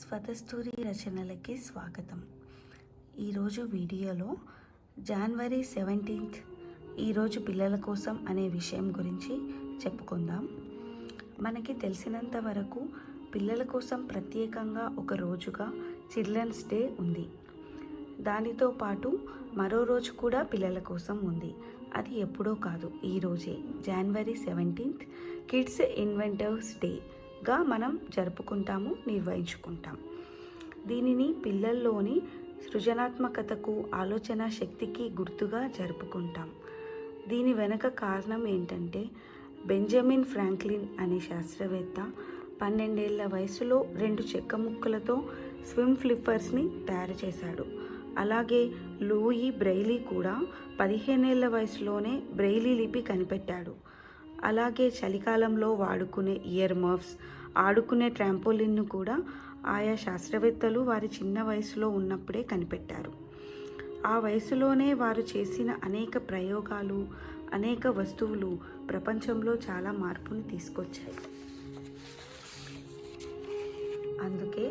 స్వతస్తూరి రచనలకి స్వాగతం. ఈరోజు వీడియోలో జనవరి 17 ఈరోజు పిల్లల కోసం అనే విషయం గురించి చెప్పుకుందాం. మనకి తెలిసినంత వరకు పిల్లల కోసం ప్రత్యేకంగా ఒక రోజుగా చిల్డ్రన్స్ డే ఉంది. దానితో పాటు మరో రోజు కూడా పిల్లల కోసం ఉంది. అది ఎప్పుడో కాదు, ఈరోజే జనవరి 17 కిడ్స్ ఇన్వెంటర్స్ డేగా మనం జరుపుకుంటాము, నిర్వహించుకుంటాం. దీనిని పిల్లల్లోని సృజనాత్మకతకు, ఆలోచన శక్తికి గుర్తుగా జరుపుకుంటాం. దీని వెనక కారణం ఏంటంటే, బెంజమిన్ ఫ్రాంక్లిన్ అనే శాస్త్రవేత్త 12 ఏళ్ల వయసులో 2 చెక్క ముక్కలతో స్విమ్ ఫ్లిప్పర్స్ని తయారు చేశాడు. అలాగే లూయి బ్రెయిలీ కూడా 15 ఏళ్ల వయసులోనే బ్రెయిలీ లిపి కనిపెట్టాడు. అలాగే చలికాలంలో వాడుకునే ఇయర్ మఫ్స్, ఆడుకునే ట్రాంపోలిన్ను కూడా ఆయా శాస్త్రవేత్తలు వారి చిన్న వయసులో ఉన్నప్పుడే కనిపెట్టారు. ఆ వయసులోనే వారు చేసిన అనేక ప్రయోగాలు, అనేక వస్తువులు ప్రపంచంలో చాలా మార్పుని తీసుకొచ్చాయి. అందుకే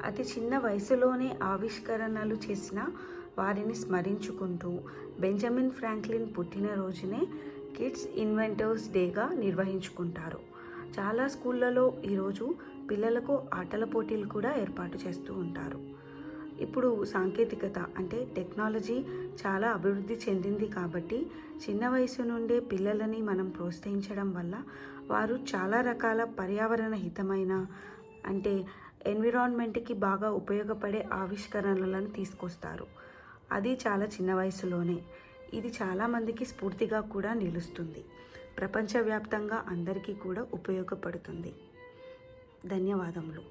అతి చిన్న వయసులోనే ఆవిష్కరణలు చేసిన వారిని స్మరించుకుంటూ బెంజమిన్ ఫ్రాంక్లిన్ పుట్టినరోజునే కిడ్స్ ఇన్వెంటర్స్ డేగా నిర్వహించుకుంటారు. చాలా స్కూళ్ళలో ఈరోజు పిల్లలకు ఆటల పోటీలు కూడా ఏర్పాటు చేస్తూ ఉంటారు. ఇప్పుడు సాంకేతికత అంటే టెక్నాలజీ చాలా అభివృద్ధి చెందింది కాబట్టి చిన్న వయసు నుండే పిల్లలని మనం ప్రోత్సహించడం వల్ల వారు చాలా రకాల పర్యావరణ హితమైన అంటే ఎన్విరాన్మెంట్కి బాగా ఉపయోగపడే ఆవిష్కరణలను తీసుకొస్తారు. అది చాలా చిన్న వయసులోనే. ఇది చాలామందికి స్ఫూర్తిగా కూడా నిలుస్తుంది. ప్రపంచవ్యాప్తంగా అందరికీ కూడా ఉపయోగపడుతుంది. ధన్యవాదములు.